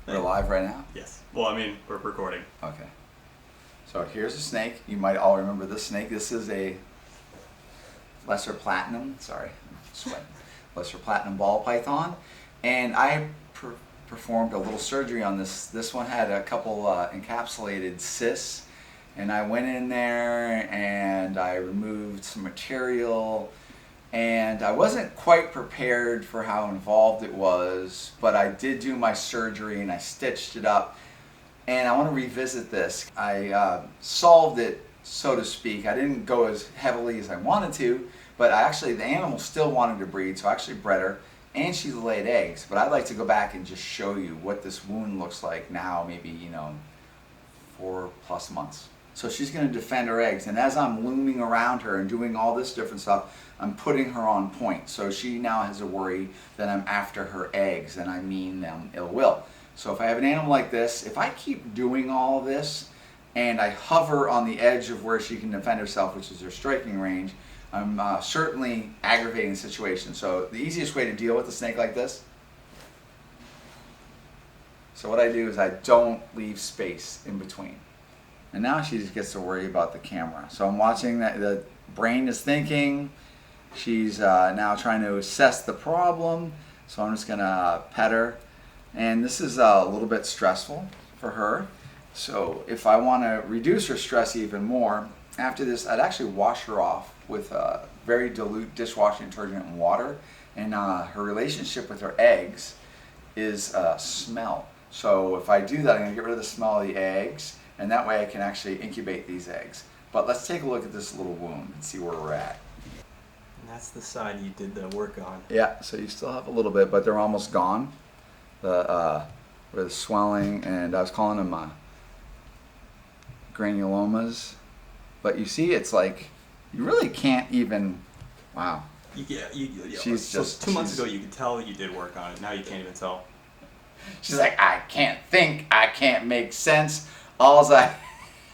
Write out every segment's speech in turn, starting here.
We're live right now? Yes. Well, I mean, we're recording. Okay. So here's a snake. You might all remember this snake. This is a lesser platinum, lesser platinum ball python. And I performed a little surgery on this. This one had a couple encapsulated cysts. And I went in there and I removed some material. And I wasn't quite prepared for how involved it was, but I did do my surgery and I stitched it up. And I want to revisit this. I solved it, so to speak. I didn't go as heavily as I wanted to, but the animal still wanted to breed, so I actually bred her, and she laid eggs. But I'd like to go back and just show you what this wound looks like now, maybe, 4+ months. So she's going to defend her eggs, and as I'm looming around her and doing all this different stuff, I'm putting her on point. So she now has a worry that I'm after her eggs, and I mean them ill will. So if I have an animal like this, if I keep doing all of this, and I hover on the edge of where she can defend herself, which is her striking range, I'm certainly aggravating the situation. So the easiest way to deal with a snake like this, so what I do is I don't leave space in between. And now she just gets to worry about the camera. So I'm watching that the brain is thinking. She's now trying to assess the problem. So I'm just gonna pet her. And this is a little bit stressful for her. So if I want to reduce her stress even more, after this I'd actually wash her off with very dilute dishwashing detergent and water. And her relationship with her eggs is smell. So if I do that, I'm going to get rid of the smell of the eggs, and that way I can actually incubate these eggs. But let's take a look at this little wound and see where we're at. And that's the side you did the work on. Yeah, so you still have a little bit, but they're almost gone. Where the swelling, and I was calling them granulomas. But you see, it's like, you really can't even, wow. Yeah. She's so just 2 months ago you could tell you did work on it. Now you can't even tell. She's like, I can't think, I can't make sense. All I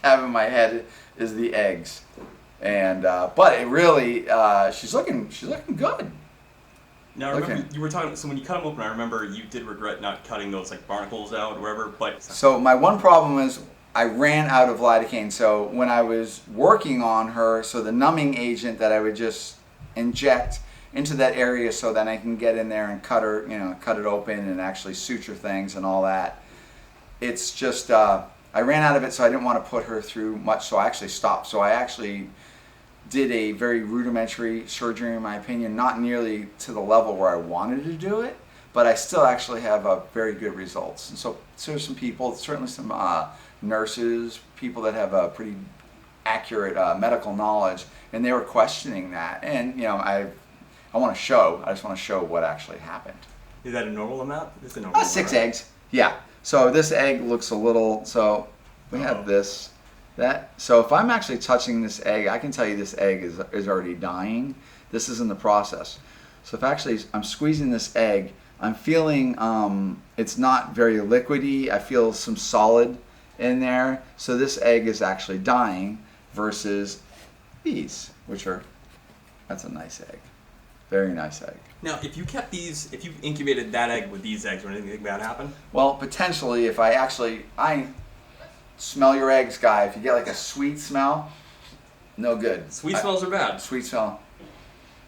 have in my head is the eggs. And but it really, she's looking good. Now I remember you were talking. So when you cut them open, I remember you did regret not cutting those like barnacles out or whatever. But so my one problem is I ran out of lidocaine. So when I was working on her, so the numbing agent that I would just inject into that area so that I can get in there and cut her, cut it open and actually suture things and all that. It's just I ran out of it, so I didn't want to put her through much. So I actually stopped. So I actually did a very rudimentary surgery, in my opinion, not nearly to the level where I wanted to do it, but I still actually have very good results. And so there's some people, certainly some nurses, people that have a pretty accurate medical knowledge, and they were questioning that. And I want to show. I just want to show what actually happened. Is that a normal amount? This is a normal 6 eggs. Yeah. So this egg looks a little. So we have this. So if I'm actually touching this egg, I can tell you this egg is already dying. This is in the process. So if I'm squeezing this egg, I'm feeling it's not very liquidy. I feel some solid in there. So this egg is actually dying versus these, that's a nice egg. Very nice egg. Now, if you kept these, if you incubated that egg with these eggs, would anything bad happen? Well, potentially, if I smell your eggs, guy. If you get like a sweet smell, no good. Sweet smells are bad. Sweet smell.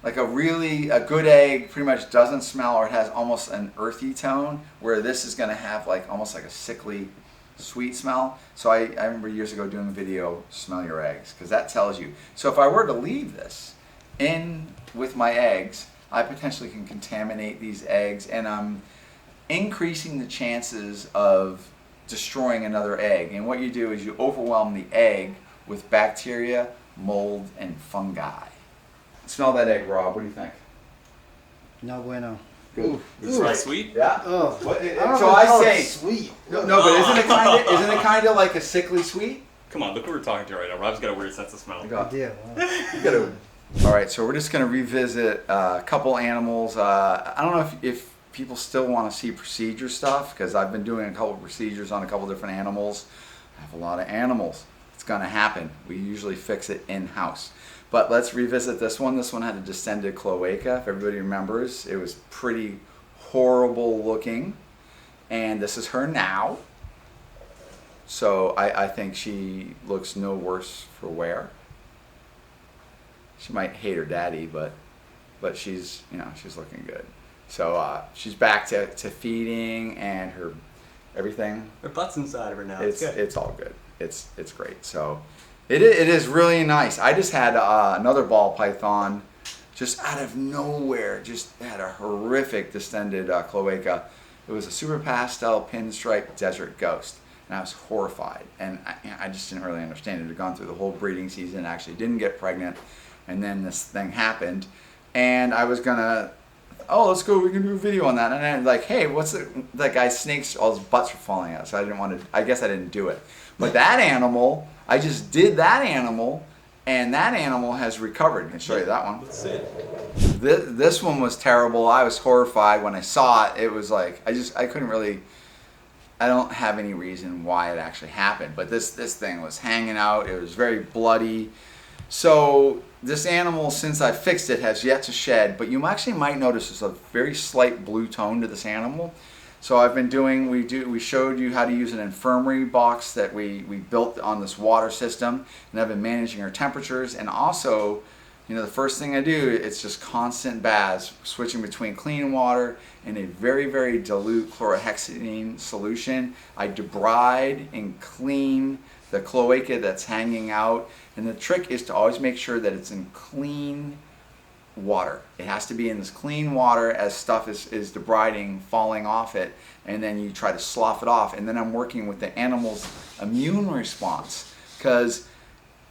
Like a good egg pretty much doesn't smell, or it has almost an earthy tone, where this is going to have almost like a sickly sweet smell. So I remember years ago doing a video, smell your eggs, because that tells you. So if I were to leave this in with my eggs, I potentially can contaminate these eggs, and I'm increasing the chances of destroying another egg. And what you do is you overwhelm the egg with bacteria, mold, and fungi. Smell that egg, Rob. What do you think? No bueno. Good. It smells sweet? Yeah. Oh. So I say sweet. No, but isn't it kind of like a sickly sweet? Come on, look who we're talking to right now. Rob's got a weird sense of smell. Yeah. Wow. All right, so we're just going to revisit a couple animals. I don't know if people still want to see procedure stuff, because I've been doing a couple of procedures on a couple different animals. I have a lot of animals. It's going to happen. We usually fix it in-house. But let's revisit this one. This one had a distended cloaca. If everybody remembers, it was pretty horrible looking. And this is her now. So I think she looks no worse for wear. She might hate her daddy, but she's, you know, she's looking good. So she's back to feeding and her everything. Her butt's inside of her now. It's all good. It's great. So it is really nice. I just had another ball python just out of nowhere. Just had a horrific distended cloaca. It was a super pastel pinstripe desert ghost. And I was horrified. And I just didn't really understand it. It had gone through the whole breeding season, actually didn't get pregnant. And then this thing happened. And I was gonna, let's go, we can do a video on that. And I'm like, hey, what's that guy's snakes, all his butts were falling out. So I didn't want to, I guess I didn't do it. But that animal, I just did that animal, and that animal has recovered. I can show you that one. Let's see it. This one was terrible. I was horrified when I saw it. It was like, I couldn't really, I don't have any reason why it actually happened. But this thing was hanging out. It was very bloody. So this animal, since I fixed it, has yet to shed, but you actually might notice there's a very slight blue tone to this animal. So I've been doing, we showed you how to use an infirmary box that we built on this water system, and I've been managing her temperatures. And also, you know, the first thing I do, it's just constant baths, switching between clean water and a very, very dilute chlorhexidine solution. I debride and clean the cloaca that's hanging out. And the trick is to always make sure that it's in clean water. It has to be in this clean water as stuff is debriding, falling off it, and then you try to slough it off. And then I'm working with the animal's immune response, because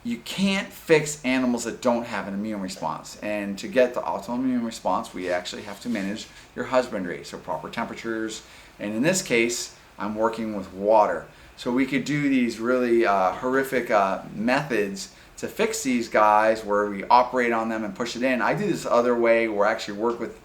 you can't fix animals that don't have an immune response. And to get the optimal immune response, we actually have to manage your husbandry, so proper temperatures. And in this case, I'm working with water. So we could do these really horrific methods to fix these guys, where we operate on them and push it in. I do this other way, where I actually work with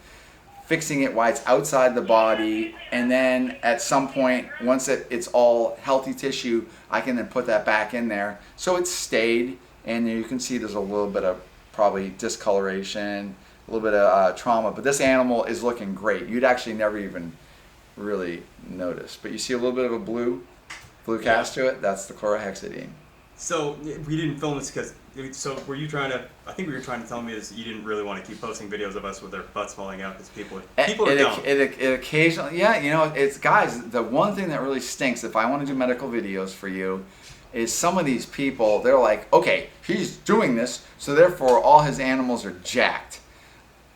fixing it while it's outside the body, and then at some point, once it's all healthy tissue, I can then put that back in there. So it's stayed, and you can see there's a little bit of probably discoloration, a little bit of trauma, but this animal is looking great. You'd actually never even really notice. But you see a little bit of a blue cast to it? That's the chlorhexidine. So we didn't film this because, so were you trying to, I think what you were trying to tell me is you didn't really want to keep posting videos of us with our butts falling out because people are dumb. It occasionally, yeah, you know, it's, guys, the one thing that really stinks if I want to do medical videos for you is some of these people, they're like, okay, he's doing this, so therefore all his animals are jacked.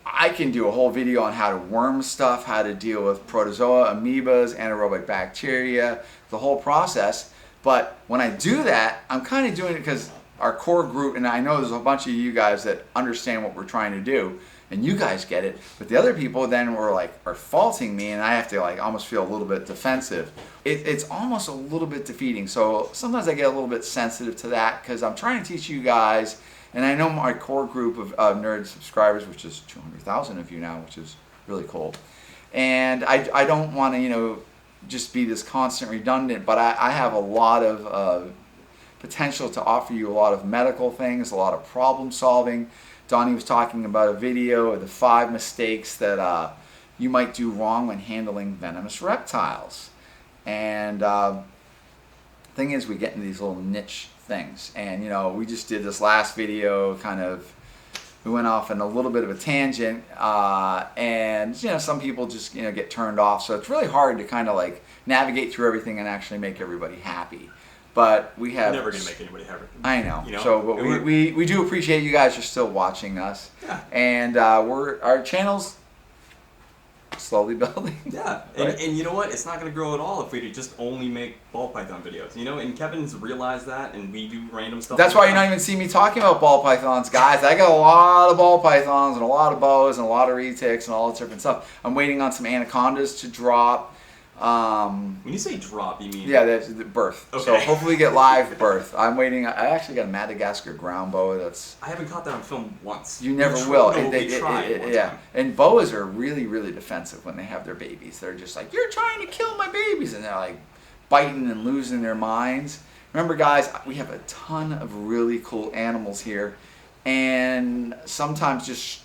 I can do a whole video on how to worm stuff, how to deal with protozoa, amoebas, anaerobic bacteria, the whole process. But when I do that, I'm kind of doing it because our core group, and I know there's a bunch of you guys that understand what we're trying to do, and you guys get it, but the other people then are faulting me, and I have to almost feel a little bit defensive. It's almost a little bit defeating. So sometimes I get a little bit sensitive to that, because I'm trying to teach you guys, and I know my core group of nerd subscribers, which is 200,000 of you now, which is really cool. And I don't want to, just be this constant redundant, but I have a lot of potential to offer you a lot of medical things, a lot of problem solving. Donnie was talking about a video of the 5 mistakes that you might do wrong when handling venomous reptiles. And thing is, we get into these little niche things. And we just did this last video, we went off on a little bit of a tangent, and some people just get turned off. So it's really hard to navigate through everything and actually make everybody happy. But we have never gonna make anybody happy. I know. So, but we do appreciate you guys are still watching us. Yeah. And our channel's slowly building. Yeah. Right? And you know what? It's not going to grow at all if we just only make ball python videos. And Kevin's realized that, and we do random stuff. That's why you're not even seeing me talking about ball pythons, guys. I got a lot of ball pythons and a lot of boas and a lot of retics and all this different stuff. I'm waiting on some anacondas to drop. When you say drop, you mean? Yeah, that's the birth. Okay. So hopefully we get live birth. I'm waiting. I actually got a Madagascar ground boa. I haven't caught that on film once. You never will. No, we tried one yeah. time. And boas are really, really defensive when they have their babies. They're just like, you're trying to kill my babies, and they're biting and losing their minds. Remember, guys, we have a ton of really cool animals here, and sometimes just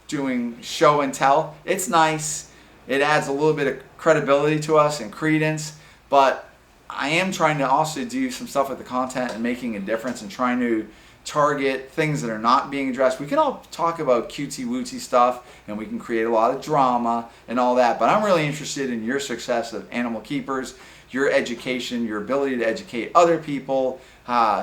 doing show and tell. It's nice. it adds a little bit of credibility to us and credence, but I am trying to also do some stuff with the content and making a difference and trying to target things that are not being addressed. We can all talk about cutesy wootsy stuff and we can create a lot of drama and all that, but I'm really interested in your success of animal keepers, your education, your ability to educate other people,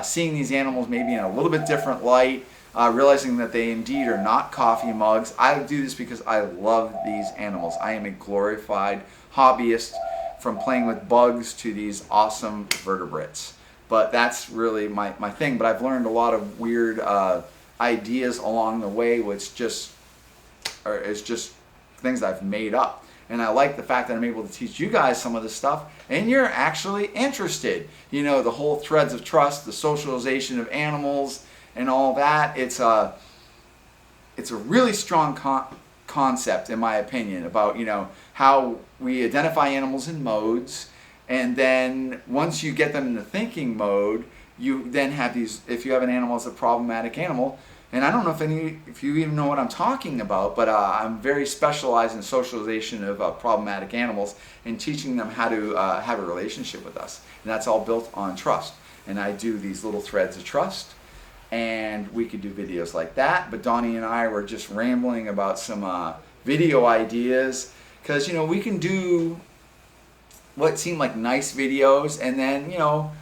seeing these animals maybe in a little bit different light, realizing that they indeed are not coffee mugs. I do this because I love these animals. I am a glorified hobbyist, from playing with bugs to these awesome vertebrates. But that's really my thing. But I've learned a lot of weird ideas along the way, which is just things I've made up. And I like the fact that I'm able to teach you guys some of this stuff, and you're actually interested. You know, the whole threads of trust, the socialization of animals, and all that. It's a really strong concept, in my opinion, about, you know, how we identify animals in modes, and then once you get them in the thinking mode, you then have these, if you have an animal that's a problematic animal, and I don't know if you even know what I'm talking about, but I'm very specialized in socialization of problematic animals and teaching them how to have a relationship with us, and that's all built on trust. And I do these little threads of trust, and we could do videos like that, but Donnie and I were just rambling about some video ideas, because, you know, we can do what seem like nice videos, and then, you know,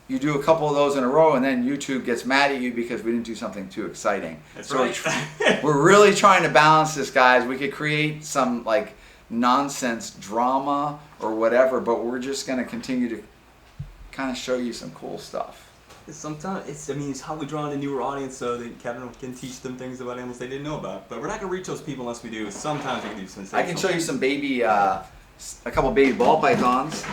you do a couple of those in a row, and then YouTube gets mad at you because we didn't do something too exciting. That's so right. We're really trying to balance this, guys. We could create some like nonsense drama or whatever, but we're just going to continue to kind of show you some cool stuff. Sometimes it's how we draw in a newer audience so that Kevin can teach them things about animals they didn't know about. But we're not gonna reach those people unless we do. Sometimes we can do sensational. I can show you some baby, a couple baby ball pythons.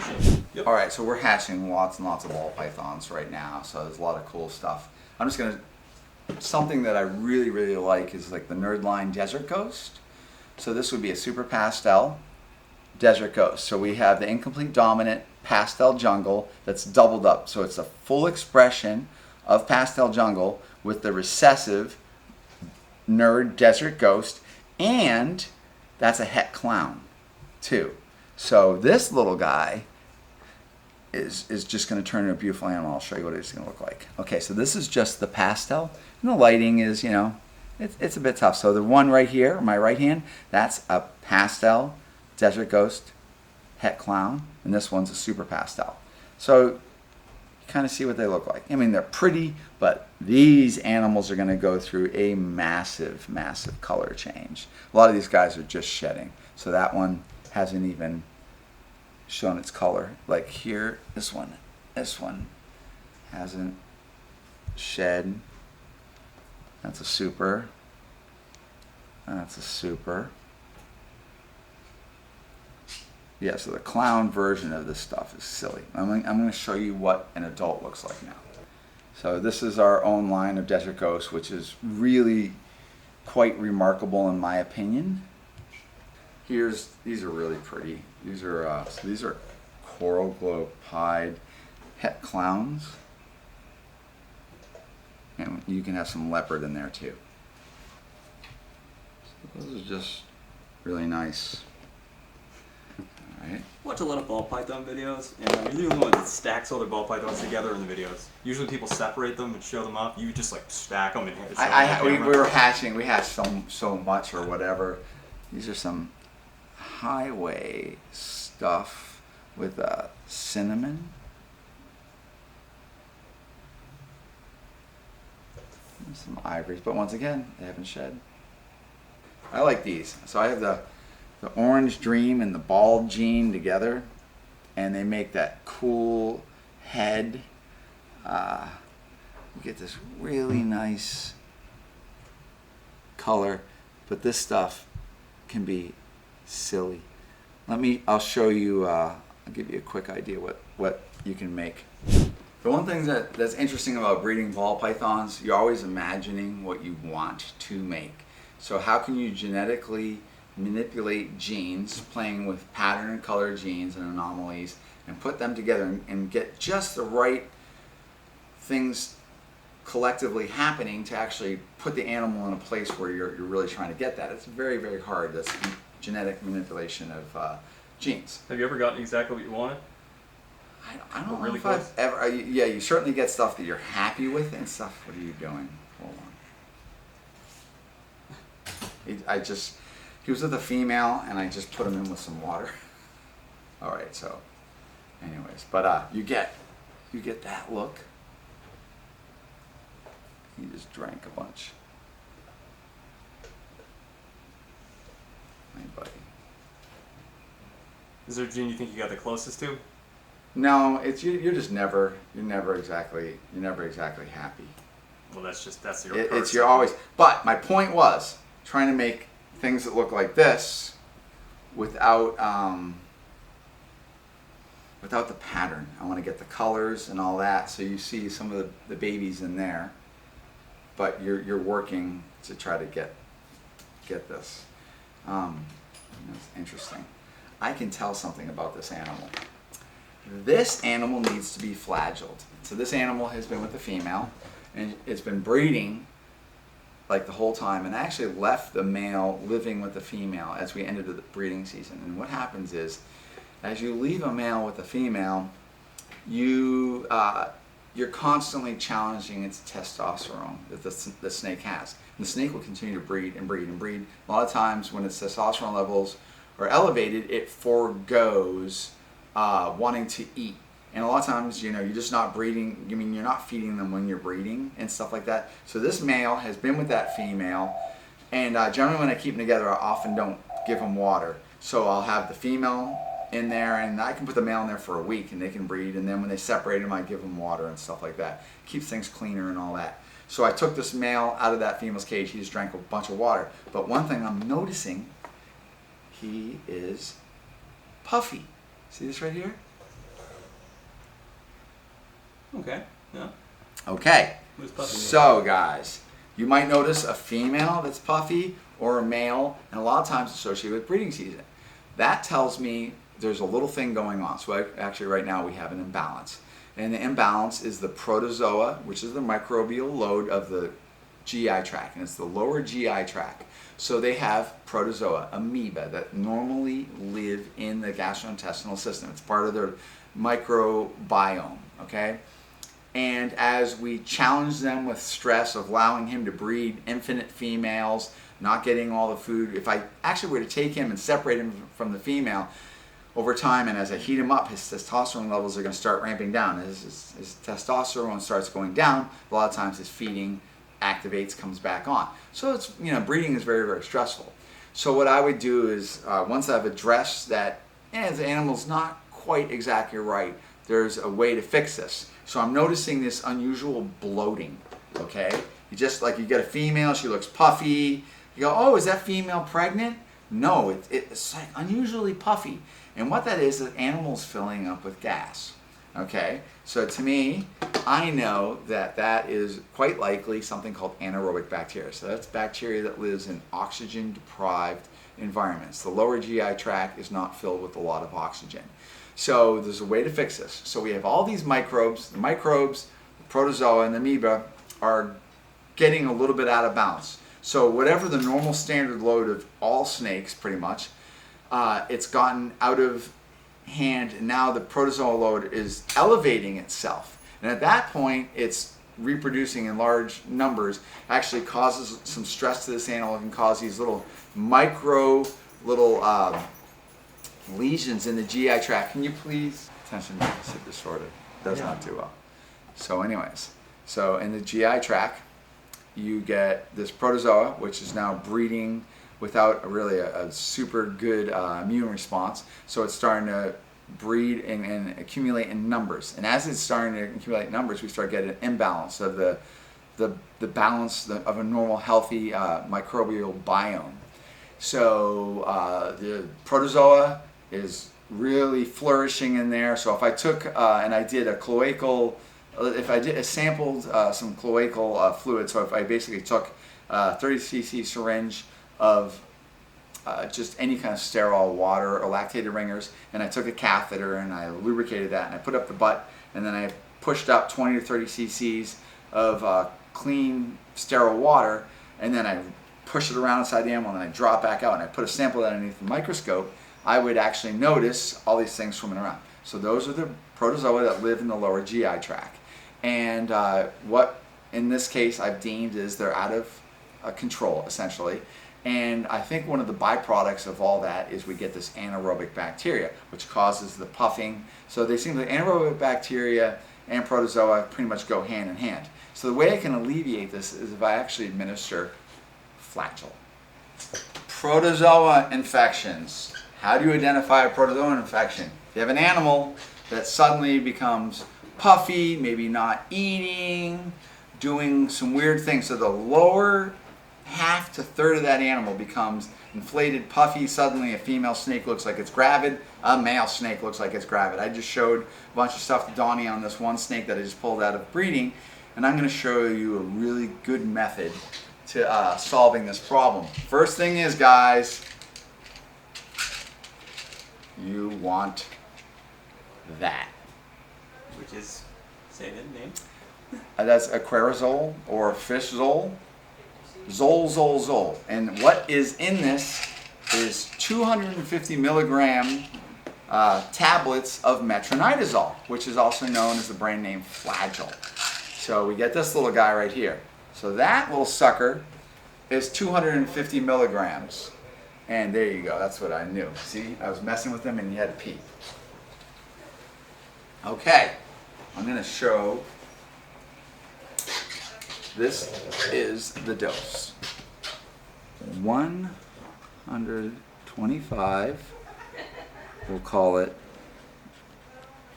Yep. All right, so we're hatching lots and lots of ball pythons right now. So there's a lot of cool stuff. I'm just gonna, something that I really, really like is like the Nerdline Desert Ghost. So this would be a super pastel Desert Ghost. So we have the incomplete dominant pastel jungle that's doubled up. So it's a full expression of pastel jungle with the recessive nerd Desert Ghost, and that's a het clown too. So this little guy is just going to turn into a beautiful animal. I'll show you what it's going to look like. Okay, so this is just the pastel, and the lighting is, you know, it's a bit tough. So the one right here, my right hand, that's a pastel Desert Ghost het clown, and this one's a super pastel. So you kind of see what they look like. I mean, they're pretty, but these animals are going to go through a massive, massive color change. A lot of these guys are just shedding. So that one hasn't even shown its color. Like here, this one hasn't shed. That's a super. That's a super. Yeah, so the clown version of this stuff is silly. I'm going to show you what an adult looks like now. So this is our own line of Desert Ghosts, which is really quite remarkable in my opinion. These are really pretty. These are coral glow pied het clowns. And you can have some leopard in there too. So those are just really nice. Right. Watch a lot of ball python videos, and you're the only one that stacks all their ball pythons together in the videos. Usually people separate them and show them up. You just like stack them and we were hatching. We hatched so much or whatever. These are some highway stuff with cinnamon. And some ivories, but once again, they haven't shed. I like these. So I have the orange dream and the bald gene together, and they make that cool head. You get this really nice color, but this stuff can be silly. I'll show you, I'll give you a quick idea what you can make. The one thing that's interesting about breeding ball pythons, you're always imagining what you want to make. So how can you genetically manipulate genes, playing with pattern and color genes and anomalies, and put them together and get just the right things collectively happening to actually put the animal in a place where you're really trying to get that. It's very, very hard. That's genetic manipulation of genes. Have you ever gotten exactly what you wanted? I don't know Really if I've close? ever. Yeah, you certainly get stuff that you're happy with and stuff. What are you doing? Hold on. He was with a female, and I just put him in with some water. All right, so, anyways, but you get that look. He just drank a bunch. My buddy. Is there a gene you think you got the closest to? No, it's you're never exactly happy. Well, that's your. It's you're always. But my point was trying to make things that look like this without the pattern. I want to get the colors and all that, so you see some of the babies in there. But you're working to try to get this. It's interesting. I can tell something about this animal. This animal needs to be flagelled. So this animal has been with the female, and it's been breeding like the whole time. And I actually left the male living with the female as we ended the breeding season. And what happens is, as you leave a male with a female, you're constantly challenging its testosterone that the snake has. And the snake will continue to breed and breed and breed. A lot of times when its testosterone levels are elevated, it forgoes wanting to eat. And a lot of times, you're just not breeding. You're not feeding them when you're breeding and stuff like that. So this male has been with that female, and generally when I keep them together, I often don't give them water. So I'll have the female in there, and I can put the male in there for a week, and they can breed. And then when they separate them, I give them water and stuff like that. Keeps things cleaner and all that. So I took this male out of that female's cage. He just drank a bunch of water. But one thing I'm noticing, he is puffy. See this right here? Okay. Yeah. Okay. What does puffy mean? So guys, you might notice a female that's puffy or a male, and a lot of times associated with breeding season. That tells me there's a little thing going on. So actually right now we have an imbalance. And the imbalance is the protozoa, which is the microbial load of the GI tract, and it's the lower GI tract. So they have protozoa, amoeba, that normally live in the gastrointestinal system. It's part of their microbiome, okay? And as we challenge them with stress of allowing him to breed infinite females, not getting all the food, if I actually were to take him and separate him from the female over time, and as I heat him up, his testosterone levels are going to start ramping down. As his testosterone starts going down, a lot of times his feeding activates, comes back on. So it's, breeding is very, very stressful. So what I would do is, once I've addressed that, the animal's not quite exactly right, there's a way to fix this. So I'm noticing this unusual bloating, okay? You get a female, she looks puffy. You go, oh, is that female pregnant? No, it's like unusually puffy. And what that is animals filling up with gas, okay? So to me, I know that is quite likely something called anaerobic bacteria. So that's bacteria that lives in oxygen-deprived environments. The lower GI tract is not filled with a lot of oxygen. So there's a way to fix this. So we have all these microbes. The microbes, the protozoa, and the amoeba are getting a little bit out of balance. So whatever the normal standard load of all snakes, pretty much, it's gotten out of hand, and now the protozoal load is elevating itself. And at that point, it's reproducing in large numbers, actually causes some stress to this animal, and can cause these little lesions in the GI tract. Can you please attention deficit disorder? Does not do well. So anyways, in the GI tract, you get this protozoa, which is now breeding without really a super good immune response. So it's starting to breed and accumulate in numbers. And as it's starting to accumulate numbers, we start getting an imbalance of the balance of a normal, healthy microbial biome. So the protozoa is really flourishing in there. So if I took and I did a cloacal, sampled some cloacal fluid, so if I basically took 30 cc syringe of just any kind of sterile water or lactated ringers, and I took a catheter and I lubricated that, and I put up the butt, and then I pushed up 20 to 30 cc's of clean sterile water, and then I push it around inside the animal, and then I draw it back out, and I put a sample underneath the microscope, I would actually notice all these things swimming around. So those are the protozoa that live in the lower GI tract. And what, in this case, I've deemed is they're out of control, essentially. And I think one of the byproducts of all that is we get this anaerobic bacteria, which causes the puffing. So they seem like anaerobic bacteria and protozoa pretty much go hand in hand. So the way I can alleviate this is if I actually administer flagell. Protozoa infections. How do you identify a protozoan infection? If you have an animal that suddenly becomes puffy, maybe not eating, doing some weird things. So the lower half to third of that animal becomes inflated, puffy. Suddenly a female snake looks like it's gravid, a male snake looks like it's gravid. I just showed a bunch of stuff to Donny on this one snake that I just pulled out of breeding, and I'm going to show you a really good method to solving this problem. First thing is, guys, you want that. Which is, say the name. That's aquarizole or fishzole. Zol. And what is in this is 250 milligram tablets of metronidazole, which is also known as the brand name Flagell. So we get this little guy right here. So that little sucker is 250 milligrams. And there you go, that's what I knew. See, I was messing with them and you had to pee. Okay, I'm going to show. This is the dose. 125, we'll call it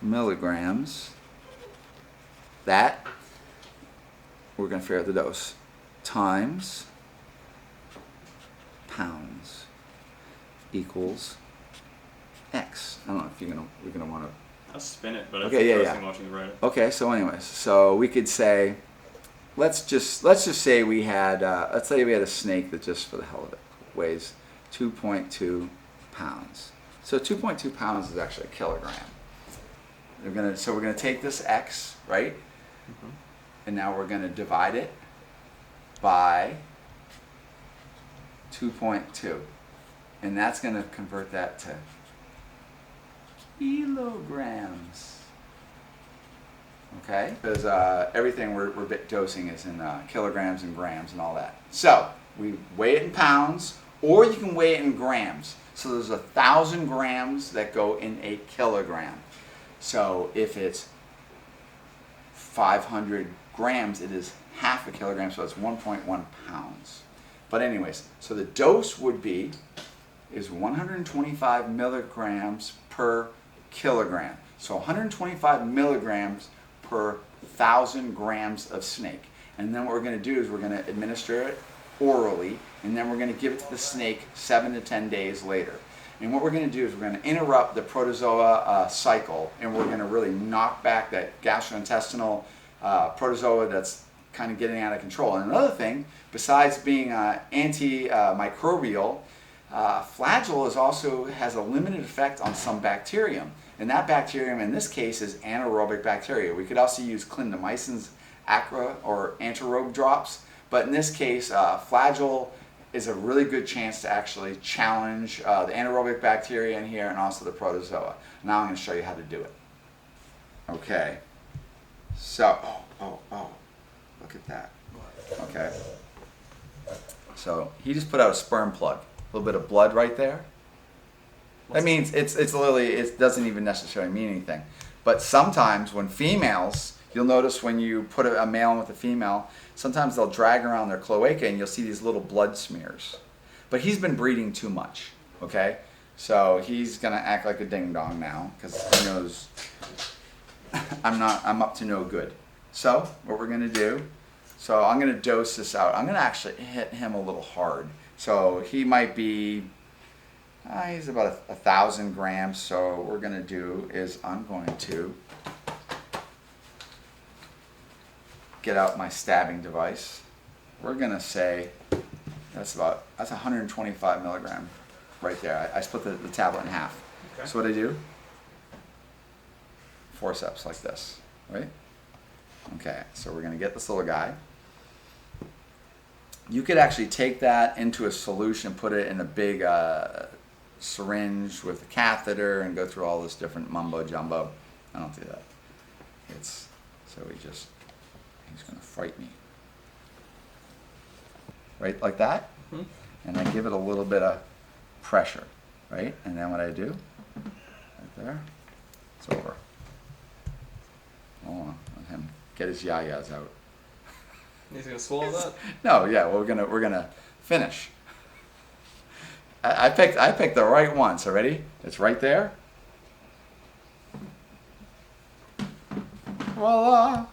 milligrams. That, we're going to figure out the dose, times pounds equals X. I don't know if we're going to want to. I'll spin it, but it's Okay, interesting watching you write it. Okay, so anyways, so we could say, let's just say we had, let's say we had a snake that just for the hell of it weighs 2.2 pounds. So 2.2 pounds is actually a kilogram. So we're gonna take this X, right? Mm-hmm. And now we're gonna divide it by 2.2. And that's gonna convert that to kilograms. Okay? Because everything we're dosing is in kilograms and grams and all that. So we weigh it in pounds, or you can weigh it in grams. So there's 1,000 grams that go in a kilogram. So if it's 500 grams, it is half a kilogram, so it's 1.1 pounds. But anyways, so the dose would be is 125 milligrams per kilogram. So 125 milligrams per 1,000 grams of snake. And then what we're going to do is we're going to administer it orally, and then we're going to give it to the snake 7 to 10 days later. And what we're going to do is we're going to interrupt the protozoa cycle, and we're going to really knock back that gastrointestinal protozoa that's kind of getting out of control. And another thing, besides being antimicrobial, flagell also has a limited effect on some bacterium. And that bacterium in this case is anaerobic bacteria. We could also use clindamycin's acra or anterobe drops, but in this case, flagell is a really good chance to actually challenge the anaerobic bacteria in here and also the protozoa. Now I'm going to show you how to do it. Okay, so, look at that. Okay, so he just put out a sperm plug, a little bit of blood right there. That means it's literally, it doesn't even necessarily mean anything. But sometimes when females, you'll notice when you put a male in with a female, sometimes they'll drag around their cloaca and you'll see these little blood smears. But he's been breeding too much, okay? So he's gonna act like a ding dong now because he knows I'm up to no good. So what we're gonna do, so I'm gonna dose this out. I'm gonna actually hit him a little hard. So he might be, he's about 1,000 grams. So what we're gonna do is I'm going to get out my stabbing device. We're gonna say that's 125 milligram right there. I split the tablet in half. Okay. So what I do, forceps like this, right? Okay, so we're gonna get this little guy. you could actually take that into a solution, put it in a big syringe with a catheter, and go through all this different mumbo jumbo. I don't do that. So he's going to fright me. Right, like that? Mm-hmm. And I give it a little bit of pressure, right? And then what I do, right there, it's over. Hold on, let him get his yayas out. He's gonna swallow that? No, yeah, well, we're gonna finish. I picked the right one. So ready? It's right there. Voila!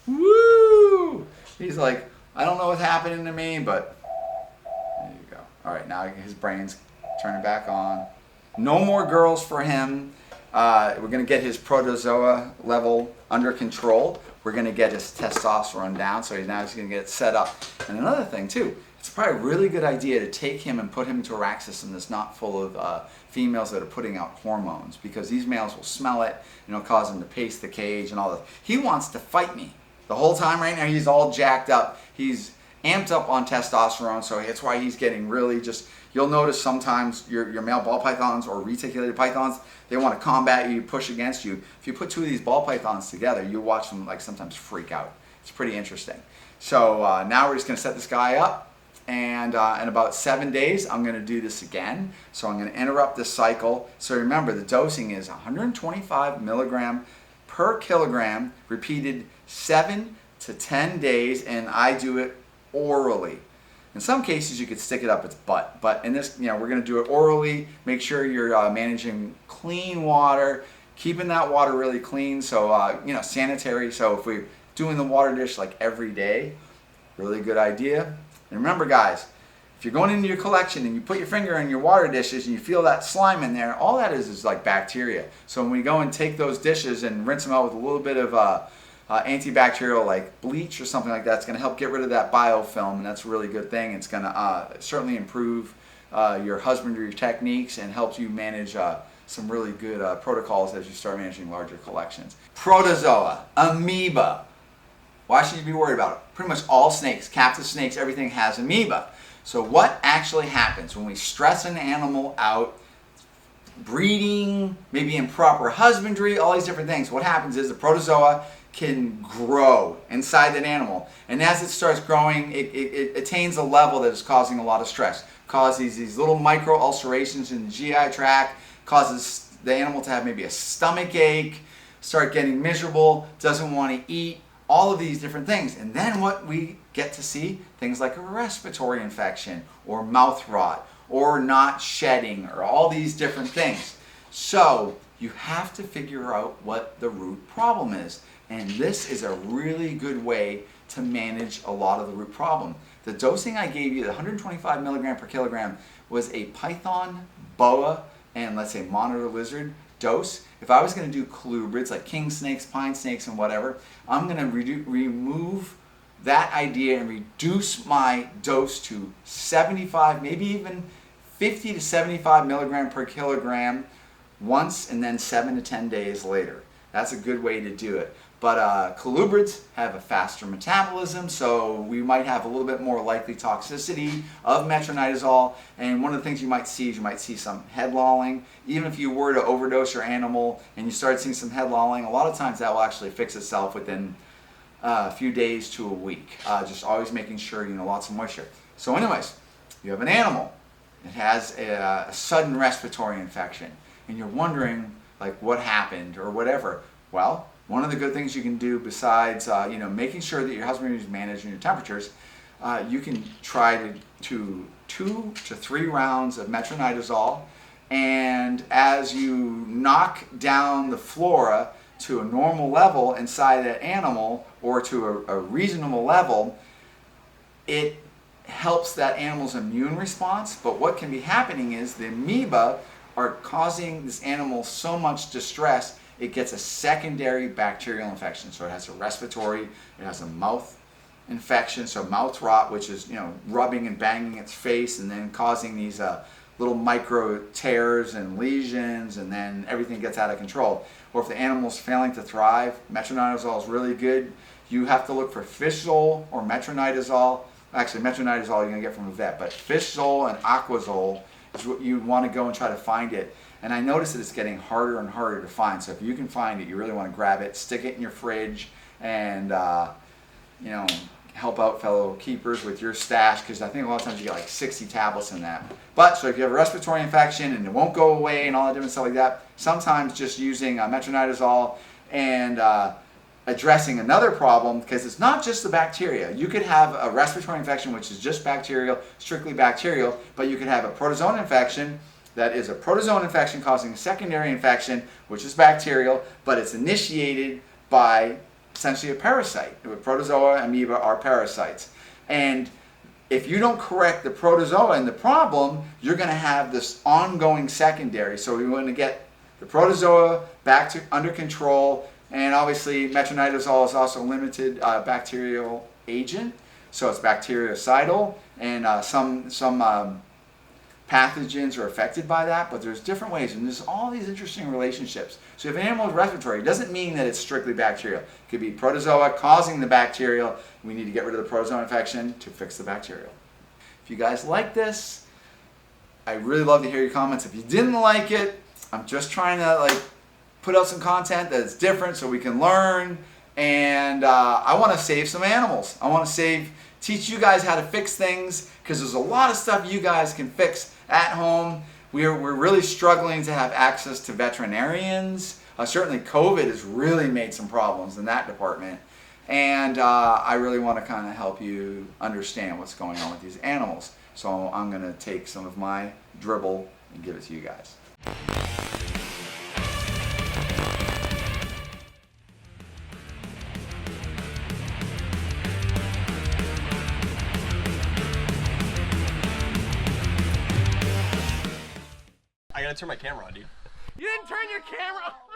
Woo! He's like, I don't know what's happening to me, but there you go. All right, now his brain's turning back on. No more girls for him. We're gonna get his protozoa level under control. We're gonna get his testosterone down, so he's gonna get it set up. And another thing too, it's probably a really good idea to take him and put him into a rack system that's not full of females that are putting out hormones, because these males will smell it and it'll cause him to pace the cage and all that. He wants to fight me the whole time. Right now he's all jacked up. He's amped up on testosterone, so that's why he's getting really just, you'll notice sometimes your male ball pythons or reticulated pythons, they want to combat you, push against you. If you put two of these ball pythons together, you watch them like sometimes freak out. It's pretty interesting. So now we're just going to set this guy up, and in about 7 days I'm going to do this again. So I'm going to interrupt this cycle. So remember, the dosing is 125 milligram per kilogram, repeated 7 to 10 days, and I do it orally. In some cases, you could stick it up its butt, but in this, we're going to do it orally. Make sure you're managing clean water, keeping that water really clean, so sanitary. So if we're doing the water dish like every day, really good idea. And remember, guys, if you're going into your collection and you put your finger in your water dishes and you feel that slime in there, all that is like bacteria. So when we go and take those dishes and rinse them out with a little bit of antibacterial like bleach or something like that, it's going to help get rid of that biofilm, and that's a really good thing. It's going to certainly improve your husbandry techniques and helps you manage some really good protocols as you start managing larger collections. Protozoa, amoeba. Why should you be worried about it? Pretty much all snakes, captive snakes, everything has amoeba. So what actually happens when we stress an animal out, breeding, maybe improper husbandry, all these different things? What happens is the protozoa can grow inside that animal, and as it starts growing, it attains a level that is causing a lot of stress, causes these little micro ulcerations in the GI tract, causes the animal to have maybe a stomach ache, start getting miserable, doesn't want to eat, all of these different things. And then what we get to see, things like a respiratory infection or mouth rot or not shedding or all these different things. So you have to figure out what the root problem is. And this is a really good way to manage a lot of the root problem. The dosing I gave you, the 125 milligram per kilogram, was a python, boa, and let's say monitor lizard dose. If I was going to do colubrids like king snakes, pine snakes, and whatever, I'm going to remove that idea and reduce my dose to 75, maybe even 50 to 75 milligram per kilogram once, and then 7 to 10 days later. That's a good way to do it. But colubrids have a faster metabolism, so we might have a little bit more likely toxicity of metronidazole. And one of the things you might see is you might see some head lolling. Even if you were to overdose your animal and you start seeing some head lolling, a lot of times that will actually fix itself within a few days to a week. Just always making sure lots of moisture. So anyways, you have an animal that has a sudden respiratory infection, and you're wondering like what happened or whatever. Well, one of the good things you can do besides making sure that your husbandry is managing your temperatures, you can try to 2 to 3 rounds of metronidazole, and as you knock down the flora to a normal level inside that animal or to a reasonable level, it helps that animal's immune response. But what can be happening is the amoeba are causing this animal so much distress, it gets a secondary bacterial infection. So it has a respiratory, it has a mouth infection, so mouth rot, which is rubbing and banging its face and then causing these little micro tears and lesions, and then everything gets out of control. Or if the animal's failing to thrive, metronidazole is really good. You have to look for fish oil or metronidazole. actually metronidazole you're going to get from a vet, but fishzole and aquazole is what you want to go and try to find it. And I noticed that it's getting harder and harder to find. So if you can find it, you really want to grab it, stick it in your fridge, and you know, help out fellow keepers with your stash, because I think a lot of times you get like 60 tablets in that. But so if you have a respiratory infection and it won't go away and all that different stuff like that, sometimes just using metronidazole and addressing another problem, because it's not just the bacteria. You could have a respiratory infection which is just bacterial, strictly bacterial, but you could have a protozoan infection that is a protozoan infection causing a secondary infection which is bacterial, but it's initiated by essentially a parasite. Protozoa, amoeba are parasites. And if you don't correct the protozoa and the problem, you're going to have this ongoing secondary. So we want to get the protozoa back to under control. And obviously metronidazole is also a limited bacterial agent. So it's bactericidal, and some pathogens are affected by that, but there's different ways, and there's all these interesting relationships. So if an animal is respiratory, it doesn't mean that it's strictly bacterial. It could be protozoa causing the bacterial. We need to get rid of the protozoan infection to fix the bacterial. If you guys like this, I really love to hear your comments. If you didn't like it, I'm just trying to put out some content that's different so we can learn, and I want to save some animals. I want to teach you guys how to fix things, because there's a lot of stuff you guys can fix at home. We're really struggling to have access to veterinarians. Certainly COVID has really made some problems in that department. And I really want to kind of help you understand what's going on with these animals. So I'm going to take some of my dribble and give it to you guys. I gotta turn my camera on, dude. You didn't turn your camera on.